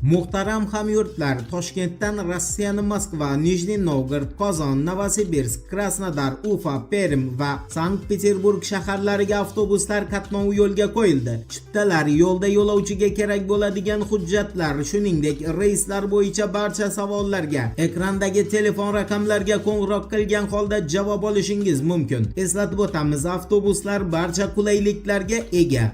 Muhtaram hamyurtlar, Toshkentdan Rossiyaning Moskva, Nijniy Novgorod, Qozon, Novosibirsk, Krasnodar, Ufa, Perm va Sankt-Peterburg shaharlariga avtobuslar qatnovi yo'lga qo'yildi. Chiptalar, yo'lda yo'lovchiga kerak bo'ladigan hujjatlar, shuningdek reyslar bo'yicha barcha savollarga ekrandagi telefon raqamlarga qo'ng'iroq qilgan holda javob olishingiz mumkin. Eslatib o'tamiz, avtobuslar barcha qulayliklarga ega.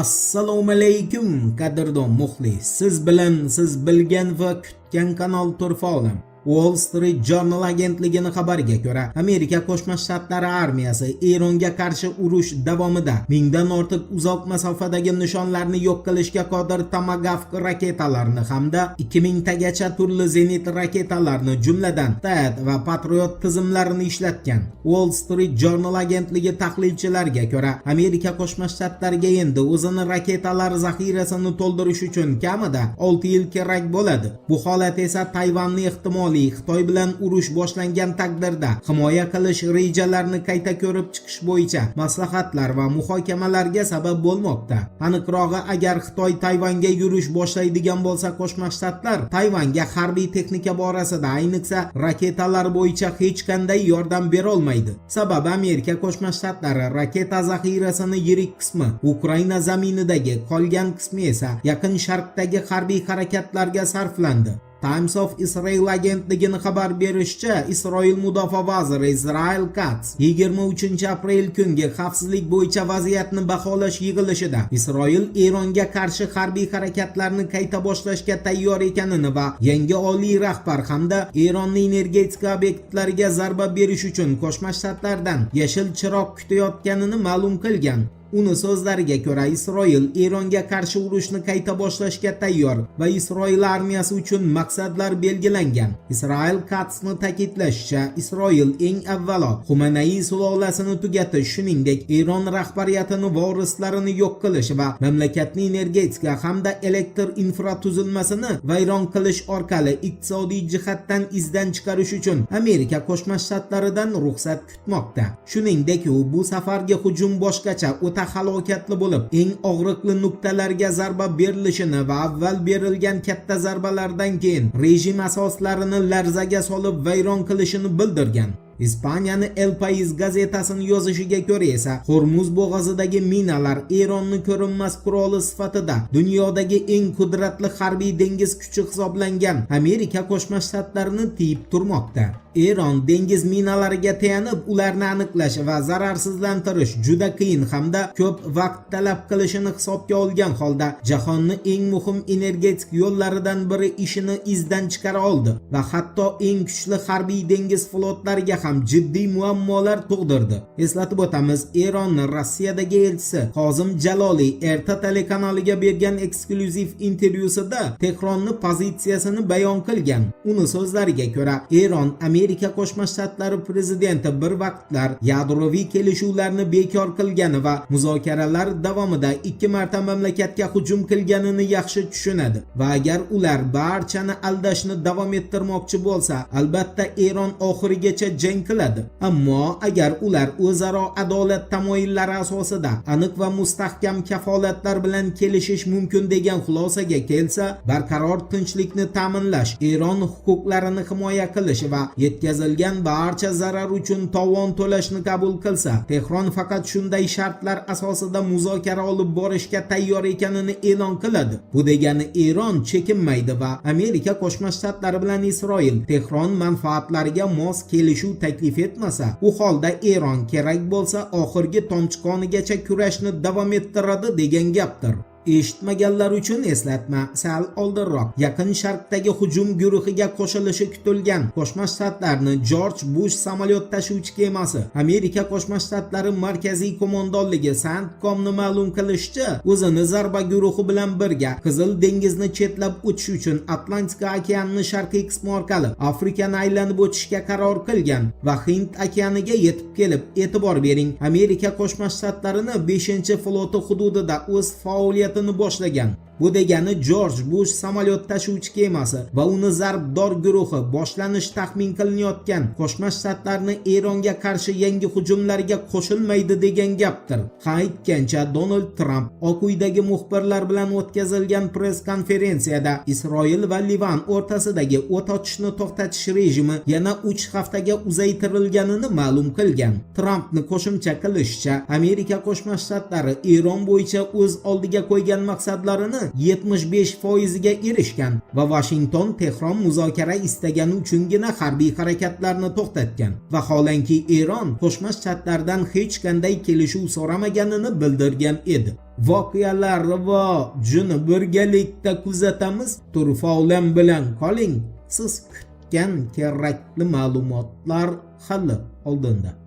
Assalomu alaykum qadrdon muxlis. Siz bilan siz bilgan va kutgan kanal Turfa olam. Wall Street Journal agentligining xabariga ko'ra, Amerika Qo'shma Shtatlari armiyasi Eronga qarshi urush davomida mingdan ortiq uzoq masofadagi nishonlarni yo'q qilishga qodir Tomahawk raketalarini hamda 2000 tagacha turli zenit raketalarni, jumladan THAAD va Patriot tizimlarini ishlatgan. Wall Street Journal agentligi tahlilchilariga ko'ra, Amerika Qo'shma Shtatlariga endi o'zining raketalar zaxirasini to'ldirish uchun kamida 6 yil kerak bo'ladi. Bu holat esa Tayvanni ehtimoliy Xitoy bilan urush boshlangan taqdirda himoya qilish rejalarini qayta ko'rib chiqish bo'yicha maslahatlar va muhokamalarga sabab bo'lmoqda. Aniqrog'i, agar Xitoy Tayvanga yurish boshlaydigan bo'lsa, Qo'shma Shtatlar Tayvanga harbiy texnika borasida, ayniqsa raketalar bo'yicha hech qanday yordam bera olmaydi. Sababi Amerika Qo'shma Shtatlari raketa zaxirasining yirik qismi Ukraina zaminidagi, qolgan qismi esa Yaqin Sharqdagi harbiy harakatlarga sarflandi. Times of Israel agentligining xabar berishicha, Isroil mudofaa vaziri Israel Katz 23 aprel kungi xavfsizlik bo'yicha vaziyatni baholash yig'ilishida Isroil Eronga qarshi harbiy harakatlarni qayta boshlashga tayyor ekanini va yangi oliy rahbar hamda Eronning energetika obyektlariga zarba berish uchun Qo'shma Shtatlardan yashil chiroq kutayotganini ma'lum qilgan. Uning so'zlariga ko'ra, Isroil Eronga qarshi urushni qayta boshlashga tayyor va Isroil armiyasi uchun maqsadlar belgilangan. Israel Katzning ta'kidlashicha, Isroil eng avvalo Xumanaiy sulolasini tugatish, shuningdek Eron rahbariyatini vorislarini yo'q qilish va mamlakatning energetika hamda elektr infratuzilmasini vayron qilish orqali iqtisodiy jihatdan izdan chiqarish uchun Amerika Qo'shma Shtatlaridan ruxsat kutmoqda. Shuningdek, u bu safargi hujum boshqacha o'ta halokatli bo'lib, eng og'riqli nuqtalarga zarba berilishini va avval berilgan katta zarbalardan keyin rejim asoslarini larzaga solib vayron qilishini bildirgan. Ispaniyaning El País gazetasining yozishiga ko'ra esa, Hormuz bo'g'ozidagi minalar Eronning ko'rinmas quroli sifatida dunyodagi eng qudratli harbiy dengiz kuchi hisoblangan Amerika Qo'shma Shtatlarini tiyib turmoqda. Eron dengiz minalariga tayanib, ularni aniqlash va zararsizlantirish juda qiyin hamda ko'p vaqt talab qilishini hisobga olgan holda jahonning eng muhim energetik yo'llaridan biri ishini izdan chiqara oldi va hatto eng kuchli harbiy dengiz flotlariga ham jiddiy muammolar tug'dirdi. Eslatib o'tamiz, Eronning Rossiyadagi elchisi Qozim Jaloliy Erta telekanaliga bergan eksklyuziv intervyusida Tehronning pozitsiyasini bayon qilgan. Uning so'zlariga ko'ra, Eron Amerika Qo'shma Shtatlari prezidenti bir vaqtlar yadroviy kelishuvlarni bekor qilgani va muzokaralar davomida 2 marta mamlakatga hujum qilganini yaxshi tushunadi va agar ular barchani aldashni davom ettirmoqchi bo'lsa, albatta Eron oxirigacha jang qiladi. Ammo agar ular o'zaro adolat tamoyillari asosida aniq va mustahkam kafolatlar bilan kelishish mumkin degan xulosaga kelsa, barqaror tinchlikni ta'minlash, Eron huquqlarini himoya qilish va yetkazilgan barcha zarar uchun tovon to'lashni qabul qilsa, Tehron faqat shunday shartlar asosida muzokara olib borishga tayyor ekanini e'lon qiladi. Bu degani Eron chekinmaydi va Amerika Qo'shma Shtatlari bilan Isroil Tehron manfaatlariga mos kelishuv taklif etmasa, u holda Eron kerak bo'lsa oxirgi tomchi qonigacha kurashni davom ettiradi degan gapdir. Eshitmaganlar uchun eslatma, sal oldinroq Yaqin Sharqdagi hujum guruhiga qo'shilishi kutilgan Qo'shma Shtatlarning George Bush samolyot tashuvchi kemasi Amerika Qo'shma Shtatlari markaziy qo'mondonligi CENTCOMni ma'lum qilishicha, o'zini zarba guruhi bilan birga Qizil dengizni chetlab o'tish uchun Atlantika okeanining sharqiy qismi orqali Afrikani aylanib o'tishga qaror qilgan va Hind okeaniga yetib kelib, e'tibor bering, Amerika Qo'shma Shtatlarining 5-floti hududida o'z faoliyatini boshlagan. Bu degani George Bush samolyot tashuvchi kemasi va uni zarbdor guruhi boshlanish taxmin qilinayotgan Qo'shma Shtatlarni Eronga qarshi yangi hujumlarga qo'shilmaydi degan gapdir. Ha aytgancha Donald Trump Oq uydagi muxbirlar bilan o'tkazilgan press konferensiyada Isroil va Livan o'rtasidagi o't ochishni to'xtatish rejimi yana 3 haftaga uzaytirilganini ma'lum qilgan. Trumpni qo'shimcha qilishicha, Amerika Qo'shma Shtatlari Eron bo'yicha o'z oldiga qo'ygan maqsadlarini 75% ga erishgan va Washington Tehron muzokara istagani uchungina harbiy harakatlarni to'xtatgan. Vaholanki Eron Qo'shma Shtatlardan hech qanday kelishuv so'ramaganini bildirgan edi. Voqealar rivojini birgalikda kuzatamiz. Turfa-olam bilan qoling. Siz kutgan kerakli ma'lumotlar hali oldinda.